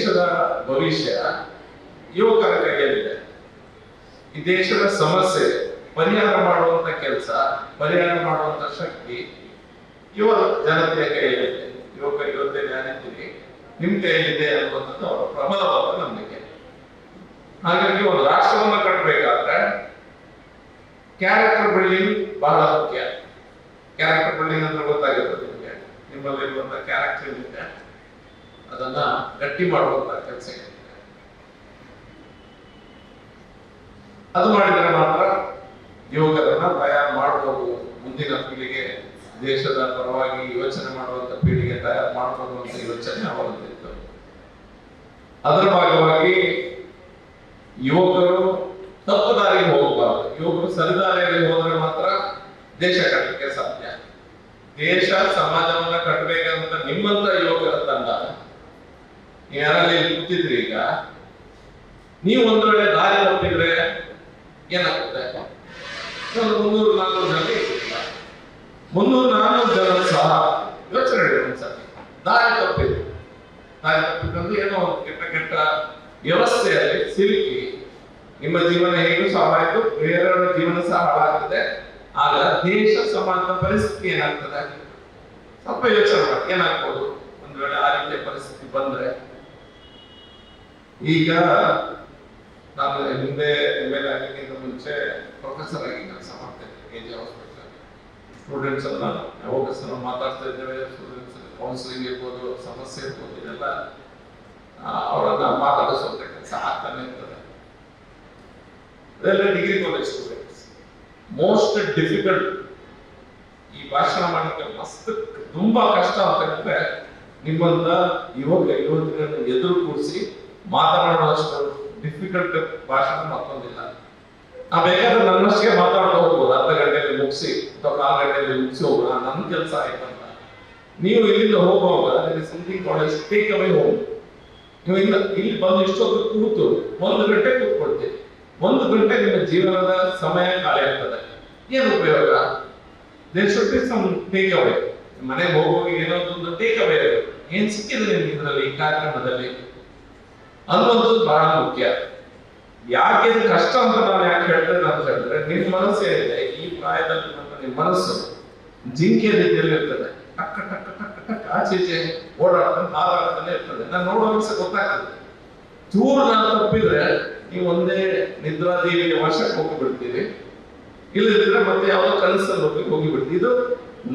ದೇಶದ ಭವಿಷ್ಯ ಯುವಕರ ಕೈಯಲ್ಲಿದೆ. ಈ ದೇಶದ ಸಮಸ್ಯೆ ಪರಿಹಾರ ಮಾಡುವಂತ ಕೆಲಸ, ಪರಿಹಾರ ಮಾಡುವಂತ ಶಕ್ತಿ ಯುವ ಜನತೆಯ ಕೈಯಲ್ಲಿದೆ. ಯುವಕ ಯುವತೆ ಯಾರಿದ್ದೀರಿ ನಿಮ್ ಕೈಯಲ್ಲಿದೆ ಅನ್ನುವಂಥದ್ದು ಅವರ ಪ್ರಬಲವಾದ ನಂಬಿಕೆ. ಹಾಗಾಗಿ ಒಂದು ರಾಷ್ಟ್ರವನ್ನ ಕಟ್ಟಬೇಕಾದ್ರೆ ಕ್ಯಾರೆಕ್ಟರ್ ಬಿಲ್ಡಿಂಗ್ ಬಹಳ ಮುಖ್ಯ. ಕ್ಯಾರೆಕ್ಟರ್ ಬಿಲ್ಡಿಂಗ್ ಅಂದ್ರೆ ಗೊತ್ತಾಗಿರ್ತದೆ ನಿಮಗೆ, ನಿಮ್ಮಲ್ಲಿರುವಂತಹ ಕ್ಯಾರೆಕ್ಟರ್ ಇದೆ ಅದನ್ನ ಗಟ್ಟಿ ಮಾಡುವಂತಹ ಕೆಲಸ ಇದೆ. ಅದು ಮಾಡಿದರೆ ಮಾತ್ರ ಯುವಕರನ್ನ ತಯಾರು ಮಾಡಬಹುದು, ಮುಂದಿನ ಪೀಳಿಗೆ ದೇಶದ ಪರವಾಗಿ ಯೋಚನೆ ಮಾಡುವಂತ ಪೀಳಿಗೆ ತಯಾರು ಮಾಡಬಹುದು ಅಂತ ಯೋಚನೆ ಅವರಲ್ಲಿತ್ತು. ಅದರ ಭಾಗವಾಗಿ ಯುವಕರು ತಪ್ಪು ದಾರಿಗೆ ಹೋಗಬಾರದು. ಯುವಕರು ಸರಿದಾರಿಯಲ್ಲಿ ಹೋದ್ರೆ ಮಾತ್ರ ದೇಶ ಕಟ್ಟಲಿಕ್ಕೆ ಸಾಧ್ಯ. ದೇಶ ಸಮಾಜವನ್ನ ಕಟ್ಟಬೇಕಂತ ನಿಮ್ಮಂತ ಯುವಕರ ತಂಡ ಯಾರಲ್ಲಿ ಕೂತಿದ್ರಿ, ಈಗ ನೀವು ಒಂದು ವೇಳೆ ದಾರಿ ತಪ್ಪಿದ್ರೆ ಏನಾಗುತ್ತೆ? 300-400 ಜನ ಇರ್ತಿಲ್ಲ, 300-400 ಜನ ಸಹ ಯೋಚನೆ ಒಂದ್ಸತಿ ದಾರಿ ತಪ್ಪಿದ್ರು. ದಾರಿ ತಪ್ಪಿದ್ರೆ ಏನೋ ಒಂದು ಕೆಟ್ಟ ಕೆಟ್ಟ ವ್ಯವಸ್ಥೆಯಲ್ಲಿ ಸಿಲುಕಿ ನಿಮ್ಮ ಜೀವನ ಹೇಗೂ ಸಹ ಆಯ್ತು, ಬೇರೆಯವರ ಜೀವನ ಸಹ ಹಾಳಾಗ್ತದೆ. ಆಗ ದೇಶ ಸಮಾಜದ ಪರಿಸ್ಥಿತಿ ಏನಾಗ್ತದೆ ಸ್ವಲ್ಪ ಯೋಚನೆ ಮಾಡಿ. ಏನಾಗ್ಬೋದು ಒಂದು ವೇಳೆ ಆ ರೀತಿಯ ಪರಿಸ್ಥಿತಿ ಬಂದ್ರೆ? ಈಗ ನಾನು ಹಿಂದೆ ML ಆಗಕ್ಕಿಂತ ಮುಂಚೆ ಪ್ರೊಫೆಸರ್ ಆಗಿ ಕೆಲಸ ಮಾಡ್ತೇನೆ KJ ಹಾಸ್ಪಿಟಲ್. ಸ್ಟೂಡೆಂಟ್ಸ್ ಅನ್ನ ಯಾವಾಗ ಮಾತಾಡ್ತಾ ಇದ್ದೇವೆ, ಸ್ಟೂಡೆಂಟ್ಸ್ ಕೌನ್ಸಿಲಿಂಗ್ ಇರ್ಬೋದು, ಸಮಸ್ಯೆ ಇರ್ಬೋದು, ಇದೆಲ್ಲ ಅವರನ್ನ ಮಾತಾಡಿಸುವಂತ ಕೆಲಸ ಆಗ್ತಾನೆ ಇರ್ತದೆ. ಅದೆಲ್ಲ degree college students. Most difficult ಈ ಭಾಷಣ ಮಾಡಲಿಕ್ಕೆ ಮಸ್ತ್ ತುಂಬಾ ಕಷ್ಟ ಅಂತ ಹೇಳಿದ್ರೆ ನಿಮ್ಮಂತ ಯುವಕರನ್ನು ಎದುರು ಕೂರಿಸಿ ಮಾತನಾಡುವಷ್ಟು ಡಿಫಿಕಲ್ಟ್ ಭಾಷಣ ಮತ್ತೊಂದಿಲ್ಲ. ನಾ ಬೇಕಾದ್ರೆ ನನ್ನಷ್ಟೇ ಮಾತಾಡ್ತಾ ಹೋಗ್ಬೋದು, ಅರ್ಧ ಗಂಟೆಯಲ್ಲಿ ಮುಗಿಸಿ ಅಥವಾ 4 ಗಂಟೆಯಲ್ಲಿ ಮುಗಿಸಿ ಹೋಗೋಣ, ನನ್ನ ಕೆಲಸ ಆಯ್ತಂತ. ನೀವು ಇಲ್ಲಿಂದ ಹೋಗುವಾಗ something college take away home. ನೀವು ಇಲ್ಲಿ ಬಂದು ಇಷ್ಟೊತ್ತು ಕೂತು 1 ಗಂಟೆ ಕೂತ್ಕೊಳ್ತೀವಿ. 1 ಗಂಟೆ ನಿಮ್ಮ ಜೀವನದ ಸಮಯ ಖಾಲಿ ಆಗ್ತದೆ. ಏನು ಉಪಯೋಗ? There should be some take away. ಮನೆಗೆ ಹೋಗುವಾಗ ಏನೋ ಒಂದು ಟೇಕ್ ಅವೇ ಏನ್ ಸಿಕ್ಕಿದೆ ನಿಮ್ಗೆ ಇದರಲ್ಲಿ, ಈ ಕಾರ್ಯಕ್ರಮದಲ್ಲಿ ಅನ್ನೋದು ಬಹಳ ಮುಖ್ಯ. ಯಾಕೆ ಇದು ಕಷ್ಟ ಅಂತ ನಾನು ಯಾಕೆ ಹೇಳ್ತೇನೆ ಅಂತ ಹೇಳಿದ್ರೆ, ನಿಮ್ಮ ಮನಸ್ಸು ಏನಿದೆ ಈ ಪ್ರಾಯದಲ್ಲಿ ನಿಮ್ಮ ಮನಸ್ಸು ಜಿಂಕೆ ರೀತಿಯಲ್ಲಿ ಇರ್ತದೆ. ಟಕ್ ಟಕ್ ಟಕ್ ಟಕ್ ಆಚೀಚೆ ಓಡಾಡ್ತಾನೆ ಹಾರಾಡ್ತಾನೆ ಇರ್ತದೆ. ನಾನು ನೋಡುವಾಗ ಸಹ ಗೊತ್ತಾಗ್ತದೆ. ಚೂರು ನಾನು ತಪ್ಪಿದ್ರೆ ನೀವು ಒಂದೇ ನಿದ್ರಾದೇವಿಯ ವಶಕ್ಕೆ ಹೋಗಿಬಿಡ್ತೀರಿ, ಇಲ್ಲದಿದ್ರೆ ಮತ್ತೆ ಯಾವುದೋ ಕನಸಲ್ಲಿ ಹೋಗಿಬಿಡ್ತೀವಿ. ಇದು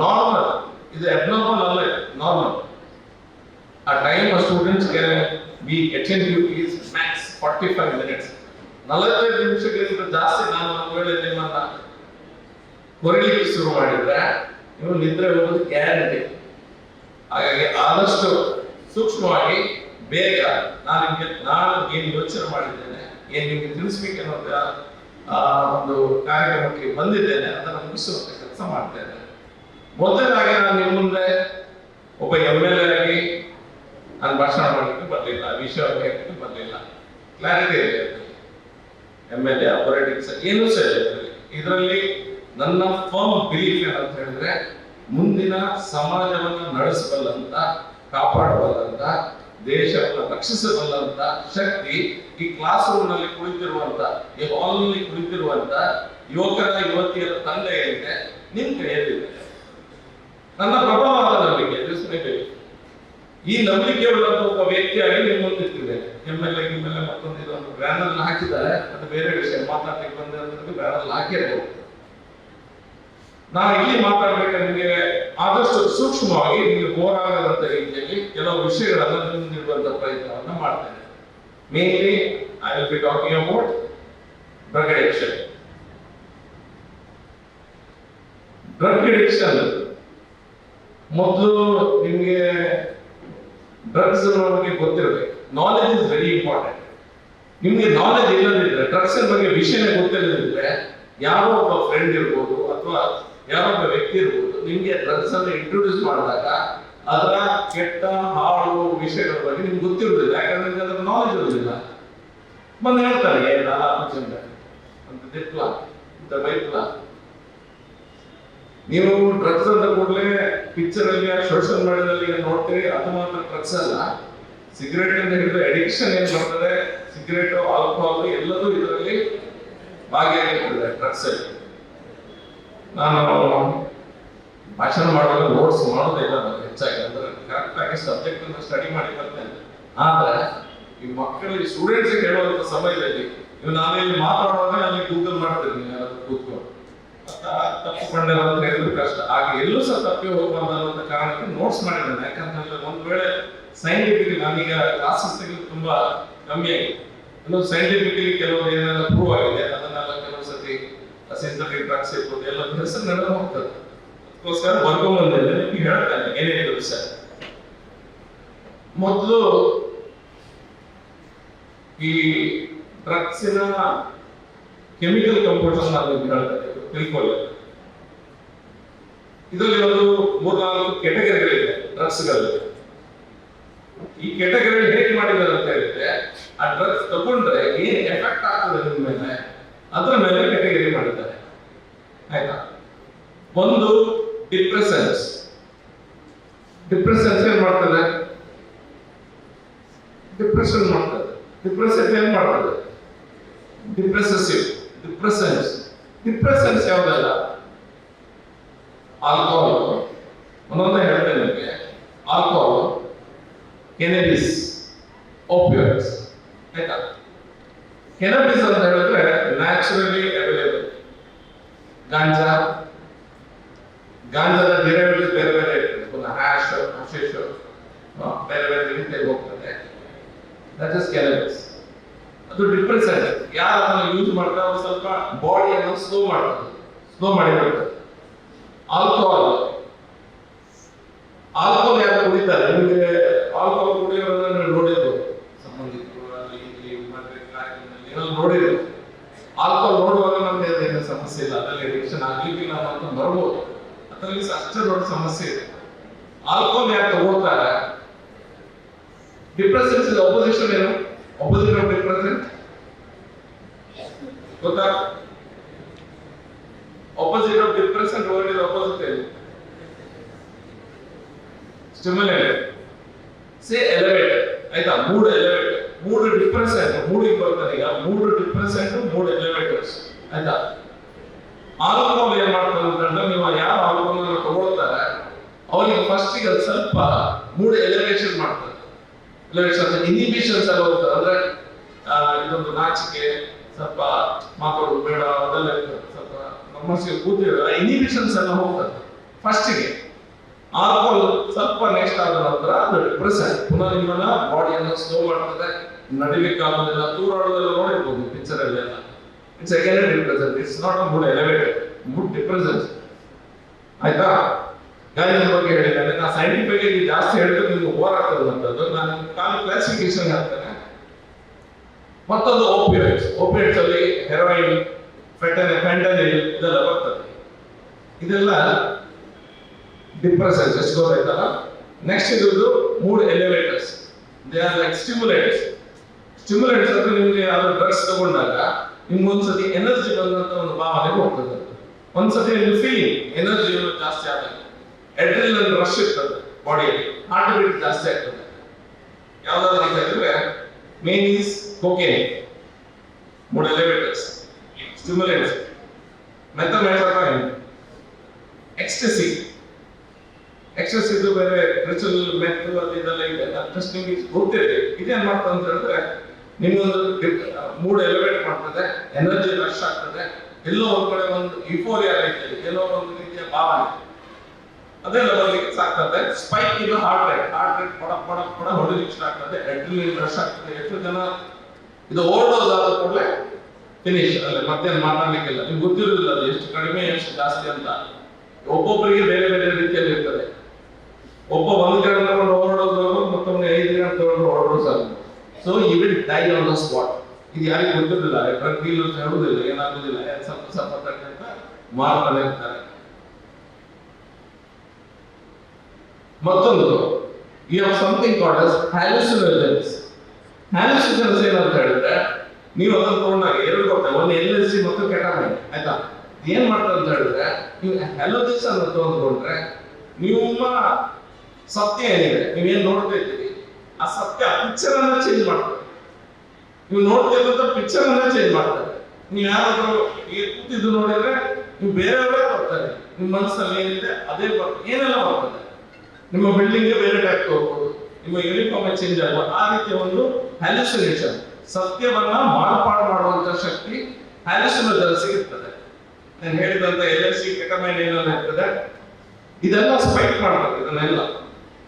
ನಾರ್ಮಲ್, ಇದು ಅಬ್ನಾರ್ಮಲ್ ಅಲ್ಲ, ನಾರ್ಮಲ್. ಆ time students B attentive is Max 45 minutes. 45 ನಿಮಿಷಕ್ಕಿಂತ ಜಾಸ್ತಿ ನಾನು ಒಂದು ವೇಳೆ ನಿಮ್ಮನ್ನ ಕೊರಲಿಕ್ಕೆ ಶುರು ಮಾಡಿದ್ರೆ ನೀವು ನಿದ್ರೆ ಹೋಗೋದು ಗ್ಯಾರಂಟಿ. ಹಾಗಾಗಿ ಆದಷ್ಟು ಸೂಕ್ಷ್ಮವಾಗಿ ಬೇಗ ನಾನು ಏನು ಯೋಚನೆ ಮಾಡಿದ್ದೇನೆ, ಏನ್ ನಿಮ್ಗೆ ತಿಳಿಸ್ಬೇಕು ಅನ್ನೋದ ಒಂದು ಕಾರ್ಯಕ್ರಮಕ್ಕೆ ಬಂದಿದ್ದೇನೆ, ಅದನ್ನು ಮುಗಿಸುವಂತ ಕೆಲಸ ಮಾಡ್ತೇನೆ. ಮೊದಲಾಗಿ ನಾನು ನಿಮ್ಮ ಮುಂದೆ ಒಬ್ಬ ML ಆಗಿ ನಾನು ಭಾಷಣ ಮಾಡಲಿಕ್ಕೆ ಬರಲಿಲ್ಲ, ವಿಷಯ ಹೇಳಲಿಕ್ಕೆ ಬರಲಿಲ್ಲ. ಕ್ಲಾರಿಟಿ ಇದೆ ML ಪೊಲಿಟಿಕ್ಸ್ ಏನು ಸಹ ಇದರಲ್ಲಿ ನನ್ನ ಫರ್ಮ್ ಬಿಲೀಫ್ ಏನಂತ ಹೇಳಿದ್ರೆ, ಮುಂದಿನ ಸಮಾಜವನ್ನು ನಡೆಸಬಲ್ಲಂತ, ಕಾಪಾಡಬಲ್ಲಂತ, ದೇಶವನ್ನು ರಕ್ಷಿಸಬಲ್ಲಂತ ಶಕ್ತಿ ಈ ಕ್ಲಾಸ್ ರೂಮ್ ನಲ್ಲಿ ಕುಳಿತಿರುವಂತ, ಈ ಹಾಲ್ ನಲ್ಲಿ ಕುಳಿತಿರುವಂತ ಯುವಕರ ಯುವತಿಯರ ತಂಡ ಏನಿದೆ ನಿಮ್ ಕೈಯಲ್ಲಿದೆ. ನನ್ನ ಪ್ರಬಲವಾದ ನಂಬಿಕೆ, ಈ ನಂಬಿಕೆ ಉಳ್ಳಂತ ಒಬ್ಬ ವ್ಯಕ್ತಿಯಾಗಿ ನಿಮ್ಮ ಮುಂದಿಟ್ಟಿದ್ದೇನೆ. ML ಮತ್ತೊಂದು ಇದೊಂದು ಬ್ಯಾನರ್ ಹಾಕಿದ್ದಾರೆ, ಅದು ಬೇರೆ ವಿಷಯ. ಮಾತಾಡ್ಲಿಕ್ಕೆ ಬಂದ ಬ್ಯಾನರ್ ಹಾಕಿರ್ಬೋದು. ನಾನು ಇಲ್ಲಿ ಮಾತಾಡ್ಬೇಕಾದ್ರೆ ನಿಮಗೆ ಆದಷ್ಟು ಸೂಕ್ಷ್ಮವಾಗಿ ನಿಮಗೆ ಬೋರ್ ಆಗದಂತ ರೀತಿಯಲ್ಲಿ ಕೆಲವು ವಿಷಯಗಳನ್ನ ಮುಂದಿಡುವಂತ ಪ್ರಯತ್ನವನ್ನ ಮಾಡ್ತೇನೆ. Mainly I will be talking about drug addiction. Drug addiction ಮೊದಲು ನಿಮಗೆ ಡ್ರಗ್ಸ್ ಬಗ್ಗೆ ಗೊತ್ತಿರಬೇಕು. Knowledge is very important. ನಿಮ್ಗೆ ನಾಲೆಜ್ ಇಲ್ಲದಿದ್ರೆ, ಡ್ರಗ್ಸ್ ಬಗ್ಗೆ ವಿಷಯನೇ ಗೊತ್ತಿಲ್ಲದಿದ್ರೆ, ಯಾರೋ ಒಬ್ಬ ಫ್ರೆಂಡ್ ಇರ್ಬೋದು ಅಥವಾ ಯಾರೋ ಒಬ್ಬ ವ್ಯಕ್ತಿ ಇರ್ಬೋದು, ನಿಮ್ಗೆ ಡ್ರಗ್ಸ್ ಅನ್ನು ಇಂಟ್ರೊಡ್ಯೂಸ್ ಮಾಡಿದಾಗ ಅದರ ಕೆಟ್ಟ ಹಾಳು ವಿಷಯಗಳ ಬಗ್ಗೆ ನಿಮ್ಗೆ ಗೊತ್ತಿರುವುದಿಲ್ಲ. ಯಾಕಂದ್ರೆ ನಿಮ್ಗೆ ಅದರ ನಾಲೆಜ್ ಇರುವುದಿಲ್ಲ. ಬಂದು ಹೇಳ್ತಾರೆ ಅಂತ ದಿಟ್ಲ ಇಂತ ಬೈಕ್ಲ. ನೀವು ಡ್ರಗ್ಸ್ ಅಂತ ಕೂಡಲೇ ಪಿಕ್ಚರ್ ಅಲ್ಲಿ ಸೋಷಿಯಲ್ ಮೀಡಿಯಾದಲ್ಲಿ ನೋಡ್ತೀರಿ, ಅದು ಮಾತ್ರ ಡ್ರಗ್ಸ್ ಅಲ್ಲ, ಸಿಗರೇಟ್ ಅಂತ ಹಿಡಿದು ಅಡಿಕ್ಷನ್ ಏನ್ ಬರ್ತದೆ, ಸಿಗರೇಟ್, ಆಲ್ಕೋಹಾಲ್ ಎಲ್ಲದೂ ಇದರಲ್ಲಿ ಭಾಗಿಯಾಗಿರ್ತದೆ ಡ್ರಗ್ಸ್ ಅಲ್ಲಿ. ನಾನು ಭಾಷಣ ಮಾಡುವಾಗ ನೋಟ್ಸ್ ಮಾಡೋದಿಲ್ಲ ನಾನು ಹೆಚ್ಚಾಗಿ, ಅಂದ್ರೆ ಕರೆಕ್ಟ್ ಆಗಿ ಸಬ್ಜೆಕ್ಟ್ ಅನ್ನು ಸ್ಟಡಿ ಮಾಡಿ ಬರ್ತೇನೆ. ಆದ್ರೆ ಈ ಮಕ್ಕಳಿಗೆ ಸ್ಟೂಡೆಂಟ್ಸ್ ಹೇಳುವಂತ ಸಮಯದಲ್ಲಿ ನಾನಿಲ್ಲಿ ಮಾತಾಡುವಾಗ ಅಲ್ಲಿ ಗೂಗಲ್ ಮಾಡ್ತಿರ್ತೀನಿ, ಯಾರಾದ್ರೂ ಕೂತ್ಕೊಂಡು ತಪ್ಪುಕೊಂಡೆ ಅಂತ ಹೇಳಿದ್ರು ಕಷ್ಟ. ಆಗ ಎಲ್ಲೂ ಸಹ ತಪ್ಪಿ ಹೋಗ್ಬಾರ್ದು ಅನ್ನುವಂಥ ಕಾರಣಕ್ಕೆ ನೋಟ್ಸ್ ಮಾಡಿದ್ದೇನೆ. ಯಾಕಂತಂದ್ರೆ ಒಂದ್ ವೇಳೆ ಸೈಂಟಿಫಿಕ್, ನಾನೀಗ ಕ್ಲಾಸಸ್ ತೆಗೆದು ತುಂಬಾ ಕಮ್ಮಿ ಆಗಿದೆ, ಇನ್ನೊಂದು ಸೈಂಟಿಫಿಕಲಿ ಕೆಲವರು ಏನೆಲ್ಲ ಪ್ರೂವ್ ಆಗಿದೆ ಅದನ್ನೆಲ್ಲ ಕೆಲವು ಸತಿ ಸಿಂಥೆಟಿಕ್ ಡ್ರಗ್ಸ್ ಇರ್ಬೋದು ಎಲ್ಲ ಹೆಸರು ನಡೆದು ಹೋಗ್ತದೆ. ಅದಕ್ಕೋಸ್ಕರ ಬರ್ಕೊಂಡ್ಬಂದಿದ್ದೆ, ನಿಮ್ಗೆ ಹೇಳ್ತೇನೆ ಏನೇನು ವಿಷಯ. ಮೊದಲು ಈ ಡ್ರಗ್ಸಿನ ಕೆಮಿಕಲ್ ಕಂಪೌಂಡ್ಸ್ ನಾನು ಹೇಳ್ತೇನೆ, ತಿಳ್ಕೊಳ್ಳಿ. ಇದರಲ್ಲಿ ಒಂದು 3-4 ಕೆಟಗರಿಗಳಿದೆ ಡ್ರಗ್ಸ್ಗಳಲ್ಲಿ. ಈ ಕೆಟಗರಿ ಹೇಗೆ ಮಾಡಿದ್ದಾರೆ ಅಂತ ಹೇಳಿದ್ರೆ, ಆ ಡ್ರಗ್ಸ್ ತಗೊಂಡ್ರೆ ಏನ್ ಎಫೆಕ್ಟ್ ಆಗ್ತದೆ ನಿಮ್ಮ ಮೇಲೆ ಅದರ ಮೇಲೆ ಕೆಟಗರಿ ಮಾಡಿದ್ದಾರೆ, ಆಯ್ತಾ. ಒಂದು ಡಿಪ್ರೆಸೆನ್ಸ್. ಡಿಪ್ರೆಸೆನ್ಸ್ ಏನ್ ಮಾಡ್ತದೆ? ಡಿಪ್ರೆಷನ್ ಮಾಡ್ತದೆ. ಡಿಪ್ರೆಸೆನ್ಸ್ ಏನ್ ಮಾಡ್ತದೆ? ಡಿಪ್ರೆಸೆಸಿವ್. ಡಿಪ್ರೆಸೆನ್ಸ್. ಡಿಪ್ರೆಸೆನ್ಸ್ ಯಾವುದಲ್ಲ? ಆಲ್ಕೋಹಾಲ್, ಒಂದೊಂದೇ ಹೇಳ್ತೇನೆ ನಿಮಗೆ. ಆಲ್ಕೋಹಾಲ್, ಕೆನಬಿಸ್, ಓಪಿಯಾಯ್ಡ್ಸ್, ಆಯ್ತಾ. ಕೆನಬಿಸ್ ಅಂತ ಹೇಳಿದ್ರೆ ನ್ಯಾಚುರಲಿ ಅವೈಲೇಬಲ್. ಗಾಂಜಾ, ಗಾಂಜಾದ ಡಿರೈವೇಟಿವ್ಸ್ ಬೇರೆ ಬೇರೆ ಇರ್ತದೆ, ಪುನಃ ಹ್ಯಾಶ್, ಹಶೀಶ್, ಬೇರೆ ಬೇರೆ ರೀತಿಯಲ್ಲಿ ಹೋಗ್ತದೆ. That is cannabis. ಅದು ಡಿಪ್ರೆಸೆಂಟ್. ಯಾರು ಅದನ್ನು ಯೂಸ್ ಮಾಡ್ತಾರೆ ಅವ್ರು ಸ್ವಲ್ಪ ಬಾಡಿಯನ್ನು ಸ್ಲೋ ಮಾಡ್ತಾರೆ, ಸ್ಲೋ ಮಾಡಿಬಿಡ್ತಾರೆ. ಆಲ್ಕೋಹಾಲ್, ಆಲ್ಕೋಹಾಲ್ ಯಾರು ಕುಡಿತಾರೆ? ನಿಮಗೆ ಆಲ್ಕೋಹಾಲ್ ಕುಡಿಯೋದನ್ನ ನೋಡಿರ್ಬೋದು, ಸಂಬಂಧಿಕರು ಅಲ್ಲಿ ಇಲ್ಲಿ ಏನೋ ನೋಡಿರ್ಬೋದು. ಆಲ್ಕೋಹಾಲ್ ನೋಡುವಾಗ ನಮ್ಗೆ ಅದೇನು ಸಮಸ್ಯೆ ಇಲ್ಲ, ಅದರಲ್ಲಿ ಅಡಿಕ್ಷನ್ ಆಗ್ಲಿಕ್ಕಿಲ್ಲ ಅಂತ ಬರ್ಬೋದು, ಅದರಲ್ಲಿ ಅಷ್ಟೇ ದೊಡ್ಡ ಸಮಸ್ಯೆ ಇದೆ. ಆಲ್ಕೋಹಾಲ್ ಯಾರು ತಗೋತಾರೆ? ಡಿಪ್ರೆಸೆನ್ಸ್ ಇದೆ. ಅಪೋಸಿಷನ್ ಏನು? ಅಪೋಸಿಟ್ ಆಫ್ ಡಿಪ್ರೆಸೆಂಟ್ ಗೊತ್ತಾ? opposite of depressant word is opposite. Stimulated. Say elevated. ಆಯ್ತಾ? Mood elevator. ಮೂಡ್ ಡಿಪ್ರೆಸೆಂಟ್, ಮೂಡಿಗೆ ಬರ್ತಾರೆ ಈಗ. ಮೂಡ್ ಡಿಪ್ರೆಸೆಂಟ್, ಮೂಡ್ ಎಲಿವೇಟರ್ಸ್, ಆಯ್ತಾ. ಆಲ್ಕೋಹಾಲ್ ಏನ್ ಮಾಡ್ತಾರೆ ಅಂತಂದ್ರೆ, ನೀವು ಯಾರು ಆಲ್ಕೋಹಾಲ್ ಅನ್ನು ತಗೊಳ್ತಾರೆ ಅವರಿಗೆ ಫಸ್ಟ್ ಗೆ ಸ್ವಲ್ಪ ಮೂಡ್ ಎಲಿವೇಷನ್ ಮಾಡ್ತಾರೆ. ಎಲಿವೇಷನ್ ಇನಿಬಿಷನ್ಸ್ ಎಲ್ಲ ಹೋಗ್ತದೆ. ಅಂದ್ರೆ ಇದೊಂದು ನಾಚಿಕೆ, ಸ್ವಲ್ಪ ಮಾತಾಡೋದು ಬೇಡ, ಅದೆಲ್ಲ ಇರ್ತದೆ. ಸ್ವಲ್ಪ ನಮ್ಮಸಿಗೆ ಕೂತಿರೋ ಇನಿಬಿಷನ್ಸ್ ಎಲ್ಲ ಹೋಗ್ತದೆ ಫಸ್ಟ್ ಗೆ. ಆಲ್ಕೋಹಾಲ್ ಸ್ವಲ್ಪ ನೆಕ್ಸ್ಟ್ ಆದ ನಂತರ ಅದು ಡಿಪ್ರೆಸೆಂಟ್, ಪುನಃ ನಿಮ್ಮನ್ನ ಬಾಡಿಯನ್ನು ಸ್ಲೋ ಮಾಡ್ತದೆ, ನಡಿಲಿಕ್ಕೆ ಆಗೋದಿಲ್ಲ, ತೂರಾಡೋದೆಲ್ಲ ನೋಡಿರ್ಬೋದು ಪಿಕ್ಚರ್ ಅಲ್ಲಿ ಎಲ್ಲ. It's again depressant. It's not a mood elevated, mood depressant, ಆಯ್ತಾ. ಗಾಯನ ಬಗ್ಗೆ ಹೇಳಿದ್ದೇನೆ. ನಾ ಸೈಂಟಿಫಿಕ್ ಆಗಿ ಜಾಸ್ತಿ ಹೇಳಿದ್ರೆ ನಿಮ್ಗೆ ಓವರ್ ಆಗ್ತದೆ ಅಂತದ್ದು. ನಾನು ಖಾಲಿ ಕ್ಲಾಸಿಫಿಕೇಶನ್ ಹೇಳ್ತೇನೆ. ಮತ್ತೊಂದು ಓಪಿಯಾಯ್ಡ್ಸ್. ಓಪಿಯಾಯ್ಡ್ಸ್ ಅಲ್ಲಿ ಹೆರೋಯಿನ್, ಫೆಂಟನಿಲ್ ಇದೆಲ್ಲ ಬರ್ತದೆ. ಇದೆಲ್ಲ ಡಿಪ್ರೆಸೆನ್ಸ್, ಎಷ್ಟು ಗೊತ್ತಾಯ್ತಲ್ಲ. ನೆಕ್ಸ್ಟ್ ಇರುವುದು mood elevators. They are like stimulators. Stimulators ಅಂದ್ರೆ ನಿಮ್ಗೆ ಯಾವ್ದು ಡ್ರಗ್ಸ್ ತಗೊಂಡಾಗ ನಿಮ್ಗೆ ಒಂದ್ಸತಿ ಎನರ್ಜಿ ಬಂದಂತ ಒಂದು ಭಾವನೆ ಹೋಗ್ತದೆ. ಒಂದ್ಸತಿ ನಿಮ್ಗೆ ಫೀಲಿಂಗ್ ಎನರ್ಜಿ ಜಾಸ್ತಿ ಆದಾಗ ಅಡ್ರಿನಲಿನ್ ರಶ್ ಇರ್ತದೆ ಬಾಡಿಯಲ್ಲಿ, ಹಾರ್ಟ್ ಬೀಟ್ ಜಾಸ್ತಿ ಆಗ್ತದೆ. ಯಾವ್ದಾದ್ರು ಅಂತ ಹೇಳಿದ್ರೆ main is cocaine, mood elevators, stimulators. Methamphetamine, ecstasy. ಎಕ್ಸಸ್ ಇದು ಬೇರೆ, ರಿಚುವಲ್ ಮೆತ್ ಅದು ಇದೆಲ್ಲ ಇದೆ. ಅಷ್ಟು ನಿಮ್ಗೆ ಗೊತ್ತಿದೆ. ಇದೇನ್ ಮಾಡ್ತದೆ ಅಂತ ಹೇಳಿದ್ರೆ ನಿಮ್ಗೊಂದು ಮೂಡ್ ಎಲಿವೇಟ್ ಮಾಡ್ತದೆ, ಎನರ್ಜಿ ರಶ್ ಆಗ್ತದೆ, ಎಲ್ಲೋ ಒಂದ್ ಕಡೆ ಒಂದು ಯುಫೋರಿಯಾ ರೀತಿಯಲ್ಲಿ ಎಲ್ಲೋ ಒಂದು ರೀತಿಯ ಭಾವನೆ ಅದೆಲ್ಲ ಬರ್ಲಿಕ್ಕೆ ಸಾಕ್ತದೆ. ಸ್ಪೈಕ್ ಇದು ಹಾರ್ಟ್ ರೇಟ್ ಪಡ ಪಡ ಪಡ ಹೊಡಿಲಿಕ್ಕೆ ಸ್ಟಾರ್ಟ್ ಆಗ್ತದೆ, ಅಡ್ರಿನಲಿನ್ ರಶ್ ಆಗ್ತದೆ. ಎಷ್ಟು ಜನ ಇದು ಓವರ್ಡೋಸ್ ಆದ ಕೂಡಲೇ ಫಿನಿಶ್, ಅಲ್ಲೇ ಮತ್ತೇನು ಮಾತಾಡ್ಲಿಕ್ಕಿಲ್ಲ. ನಿಮ್ಗೆ ಗೊತ್ತಿರೋದಿಲ್ಲ ಅದು ಎಷ್ಟು ಕಡಿಮೆ ಎಷ್ಟು ಜಾಸ್ತಿ ಅಂತ. ಒಬ್ಬೊಬ್ಬರಿಗೆ ಬೇರೆ ಬೇರೆ ರೀತಿಯಲ್ಲಿ ಇರ್ತದೆ. ಒಬ್ಬ 1 ಗ್ರಾಮ್ ತಗೊಂಡು ಓವರ್ಡೋಸ್ ಆಗೋದು, ಮತ್ತೊಮ್ಮೆ 5 ಗ್ರಾಮ್ ತಗೊಂಡು ಓವರ್ಡೋಸ್ ಆಗೋದು. So you will die on the spot. ಇದು ಯಾರಿಗೂ ಗೊತ್ತಿರೋದಿಲ್ಲ, ಡ್ರಗ್ ಡೀಲರ್ಸ್ ಹೇಳುವುದಿಲ್ಲ, ಏನಾಗುದಿಲ್ಲ, ಸ್ವಲ್ಪ ಸ್ವಲ್ಪ ತಟ್ಟೆ ಅಂತ ಮಾರ್ತಾನೆ ಇರ್ತಾರೆ. ಮತ್ತೊಂದು you have something called as hallucinogens. Hallucinogens ಏನಂತ ಹೇಳಿದ್ರೆ, ನೀವು ಅದನ್ನು ತಗೊಂಡಾಗ 2 ಬರ್ತವೆ, ಒಂದು LSD ಮತ್ತು ಕೆಟಾಮೈನ್, ಆಯ್ತಾ. ಏನ್ ಮಾಡ್ತಾರೆ ಅಂತ ಹೇಳಿದ್ರೆ, ನೀವು ಹ್ಯಾಲೋಜಿನ್ಸ್ ಅನ್ನು ತಗೊಂಡ್ರೆ ನಿಮ್ಮ ಸತ್ಯ ಏನಿದೆ, ನೀವೇನ್ ನೋಡ್ತಾ ಇದ್ದೀರಿ ಆ ಸತ್ಯ ಪಿಕ್ಚರ್ ಅನ್ನ ಚೇಂಜ್ ಮಾಡ್ತಾರೆ. ನೀವು ನೋಡ್ತಿರೋಂಥ ಪಿಕ್ಚರ್ ಅನ್ನ ಚೇಂಜ್ ಮಾಡ್ತಾರೆ. ನೀವು ಯಾರಾದ್ರೂ ಈ ಕೂತಿದ್ದು ನೋಡಿದ್ರೆ ನೀವು ಬೇರೆಯವರೇ ಬರ್ತಾರೆ, ನಿಮ್ಮ ಮನಸ್ಸಲ್ಲಿ ಏನಿದೆ ಅದೇ ಏನೆಲ್ಲ ಬರ್ತದೆ. ನಿಮ್ಮ ಬಿಲ್ಡಿಂಗ್ ಬೇರೆ ಟೈಪ್ ಹೋಗ್ಬೋದು, ನಿಮ್ಮ ಯೂನಿಫಾರ್ಮ್ ಚೇಂಜ್ ಆಗ್ಬೋದು. ಆ ರೀತಿಯ ಒಂದು ಹ್ಯಾಲ್ಯುಸಿನೇಷನ್, ಸತ್ಯವನ್ನ ಮಾರ್ಪಾಡು ಮಾಡುವಂತ ಶಕ್ತಿ ಹ್ಯಾಲ್ಯುಸಿನೇಷನ್ಸ್ ಇರ್ತದೆ. ನಾನು ಹೇಳಿದಂತ LSD ಕೆಟಮೈನ್ ಏನೆಲ್ಲ ಇರ್ತದೆ ಇದೆಲ್ಲ ಸ್ಪೈಕ್ ಮಾಡ್ತದೆ. ಇದನ್ನೆಲ್ಲ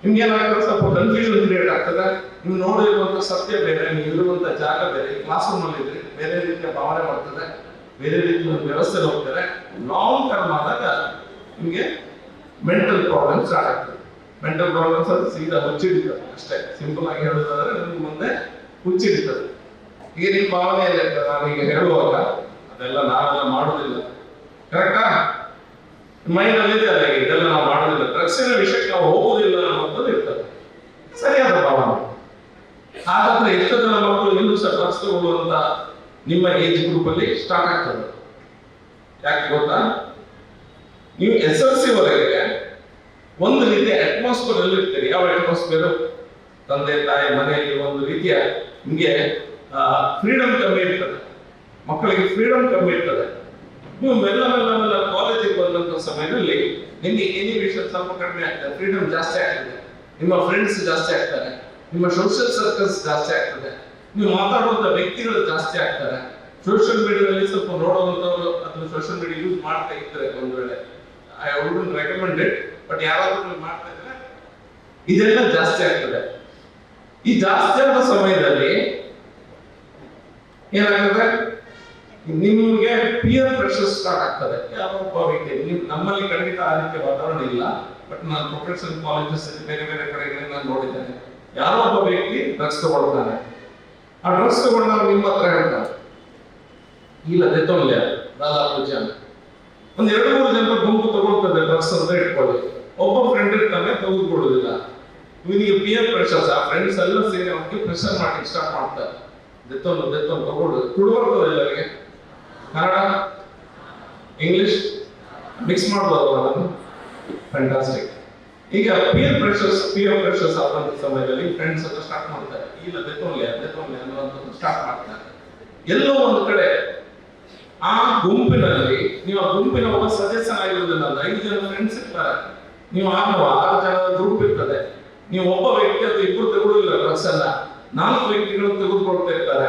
ನಿಮ್ಗೆ ಏನಾಗ್ತದೆ, ಸ್ವಲ್ಪ ಕನ್ಫ್ಯೂಷನ್ ಕ್ರಿಯೇಟ್ ಆಗ್ತದೆ. ನೀವು ನೋಡಿರುವಂತ ಸತ್ಯ ಬೇರೆ, ನೀವು ಇರುವಂತ ಜಾಗ ಬೇರೆ, ಕ್ಲಾಸ್ ರೂಮ್ ಅಲ್ಲಿ ಇದ್ರಿ ಬೇರೆ ರೀತಿಯ ಭಾವನೆ ಬರ್ತದೆ, ಬೇರೆ ರೀತಿಯ ಒಂದು ವ್ಯವಸ್ಥೆ ಹೋಗ್ತಾರೆ. ಲಾಂಗ್ ಟರ್ಮ್ ಆದಾಗ ನಿಮ್ಗೆ ಮೆಂಟಲ್ ಪ್ರಾಬ್ಲಮ್ ಸ್ಟಾರ್ಟ್ ಆಗ್ತದೆ. ಮೆಂಟಲ್ ಪ್ರಾಬ್ಲಮ್ಸ್ ಅದು ಸೀದಾ ಹುಚ್ಚಿಡಿತದೆ ಅಷ್ಟೇ. ಸಿಂಪಲ್ ಆಗಿ ಹೇಳೋದಾದ್ರೆ ನಿಮ್ಗೆ ಮುಂದೆ ಹುಚ್ಚಿಡಿತದೆ. ಈಗ ನಿಮ್ಮ ಭಾವನೆ ಏನಿರ್ತದೆ, ನಾನೀಗ ಹೇಳುವಾಗ ಅದೆಲ್ಲ ನಾವೆಲ್ಲ ಮಾಡೋದಿಲ್ಲ, ಕರೆಕ್ಟಾ? ಮೈಂಡ್ ಅಲ್ಲಿ ಇದೆ, ಅಲ್ಲಿಗೆ ಇದೆಲ್ಲ ನಾವು ಮಾಡೋದಿಲ್ಲ, ಡ್ರಗ್ಸಿನ ವಿಷಯಕ್ಕೆ ನಾವು ಹೋಗುವುದಿಲ್ಲ ಅನ್ನೋದು ಇರ್ತದೆ. ಸರಿಯಾದ ಭಾವನೆ. ಹಾಗಾದ್ರೆ ಎಷ್ಟು ಜನ ಮಕ್ಕಳು ಇನ್ನೂ ಸಹ ಡ್ರಗ್ಸ್ ತಗೊಳ್ಳುವಂತ ನಿಮ್ಮ ಏಜ್ ಗ್ರೂಪ್ ಅಲ್ಲಿ ಸ್ಟಾರ್ಟ್ ಆಗ್ತದೆ. ಯಾಕೆ ಗೊತ್ತಾ? ನೀವು SLC ವರೆಗೆ ಒಂದು ರೀತಿಯ ಅಟ್ಮಾಸ್ಫಿಯರ್ ಅಲ್ಲಿ ಇರ್ತೀರಿ. ಯಾವ ಅಟ್ಮಾಸ್ಫಿಯರ್? ತಂದೆ ತಾಯಿ ಮನೆಯಲ್ಲಿ ಒಂದು ರೀತಿಯ ನಿಮಗೆ ಫ್ರೀಡಮ್ ಕಮ್ಮಿ ಇರ್ತದೆ, ಮಕ್ಕಳಿಗೆ ಫ್ರೀಡಮ್ ಕಮ್ಮಿ ಇರ್ತದೆ. ನೀವು ಮೆಲ್ಲ ಕಾಲೇಜಿಗೆ ಬಂದಂತ ಸಮಯದಲ್ಲಿ ನಿಮಗೆ ಇನಿಬಿಷನ್ ಸ್ವಲ್ಪ ಕಡಿಮೆ ಆಗ್ತದೆ, ಫ್ರೀಡಮ್ ಜಾಸ್ತಿ ಆಗ್ತದೆ, ನಿಮ್ಮ ಫ್ರೆಂಡ್ಸ್ ಜಾಸ್ತಿ ಆಗ್ತಾರೆ, ನಿಮ್ಮ ಸೋಷಿಯಲ್ ಸರ್ಕಲ್ಸ್ ಜಾಸ್ತಿ ಆಗ್ತದೆ, ನೀವು ಮಾತಾಡುವಂತ ವ್ಯಕ್ತಿಗಳು ಜಾಸ್ತಿ ಆಗ್ತಾರೆ. ಸೋಷಿಯಲ್ ಮೀಡಿಯಾದಲ್ಲಿ ಸ್ವಲ್ಪ ನೋಡುವಂತವ್ರು ಅಥವಾ ಸೋಷಿಯಲ್ ಮೀಡಿಯಾ ಯೂಸ್ ಮಾಡ್ತಾ ಇರ್ತಾರೆ, ಒಂದು ವೇಳೆ I wouldn't recommend it, but ಯಾರಾದ್ರೂ ಮಾಡ್ತಾ ಇದ್ರೆ ಇದೆಲ್ಲ ಜಾಸ್ತಿ ಆಗ್ತದೆ. ಈ ಜಾಸ್ತಿ ಆದ ಸಮಯದಲ್ಲಿ ಏನಾಗ್ತದೆ, ನಿಮ್ಗೆ ಪಿಯರ್ ಪ್ರೆಷರ್ ಸ್ಟಾರ್ಟ್ ಆಗ್ತದೆ. ಯಾರೊಬ್ಬ ವ್ಯಕ್ತಿ ನಮ್ಮಲ್ಲಿ ಖಂಡಿತ ಆ ರೀತಿಯ ವಾತಾವರಣ ಇಲ್ಲ, ಬಟ್ ನಾನು ಪ್ರೊಫೆಷನಲ್ ಕಾಲೇಜಸ್ ಬೇರೆ ಬೇರೆ ಕಡೆಗಳಲ್ಲಿ ನಾನು ನೋಡಿದ್ದೇನೆ. ಯಾರೋ ಒಬ್ಬ ವ್ಯಕ್ತಿ ಡ್ರಗ್ಸ್ ತಗೊಳ್ತಾನೆ. ಆ ಡ್ರಗ್ಸ್ ತಗೊಂಡಾಗ ನಿಮ್ಮ ಹತ್ರ ಹೇಳ್ತಾನೆ, ಇಲ್ಲ ದೆತ್ತೊಳ್ಳೆ ದಾದಾ ಪೂಜೆ ಒಂದ್ 2-3 ಜನ ಗುಂಪು ತಗೊಳ್ತದೆ ಡ್ರಗ್ಸ್ ಅಂತ ಇಟ್ಕೊಳ್ಳಿ. ಒಬ್ಬ ಫ್ರೆಂಡ್ ಇರ್ತಾನೆ, ತೆಗೆದುಕೊಳ್ಳುದಿಲ್ಲ. ಇವನಿಗೆ ಪಿಯರ್ ಪ್ರೆಷರ್ಸ್, ಆ ಫ್ರೆಂಡ್ಸ್ ಎಲ್ಲ ಸೇರಿ ಅವನಿಗೆ ಪ್ರೆಷರ್ ಮಾಡಿ ಸ್ಟಾರ್ಟ್ ಮಾಡ್ತಾರೆ. ದೆತ್ತೊಂದು ತಗೊಳ್ಳೋದು ತುಳು ಬರ್ತದೆ ಎಲ್ಲರಿಗೆ, ಕನ್ನಡ ಇಂಗ್ಲಿಷ್ ಮಿಕ್ಸ್ ಮಾಡ್ಬೋದು ಅದನ್ನು, ಫ್ಯಾಂಟಾಸ್ಟಿಕ್. ಈಗ ಪಿಯರ್ ಪ್ರೆಷರ್ಸ್ ಆದಂತ ಸಮಯದಲ್ಲಿ ಫ್ರೆಂಡ್ಸ್ ಎಲ್ಲ ಸ್ಟಾರ್ಟ್ ಮಾಡ್ತಾರೆ, ಇಲ್ಲ ದೆತ್ತೊಳ್ಳೆ ಅನ್ನುವಂಥದ್ದು ಸ್ಟಾರ್ಟ್ ಮಾಡ್ತಾರೆ. ಎಲ್ಲೋ ಒಂದು ಕಡೆ ಆ ಗುಂಪಿನಲ್ಲಿ ನೀವು ಆ ಗುಂಪಿನ ಒಬ್ಬ ಸದಸ್ಯನಾಗಿರುವುದಿಲ್ಲ, 5 ಜನ ಫ್ರೆಂಡ್ಸ್ ಇರ್ತಾರೆ, ನೀವು 6 ಜನ ಗ್ರೂಪ್ ಇರ್ತದೆ. ನೀವು ಒಬ್ಬ ವ್ಯಕ್ತಿ ಅಥವಾ 2 ತೆಗೆದುಕೊಳ್ಳಿಲ್ಲ ಡ್ರಗ್ಸ್ ಅನ್ನ, 4 ವ್ಯಕ್ತಿಗಳು ತೆಗೆದುಕೊಳ್ತಾ ಇರ್ತಾರೆ.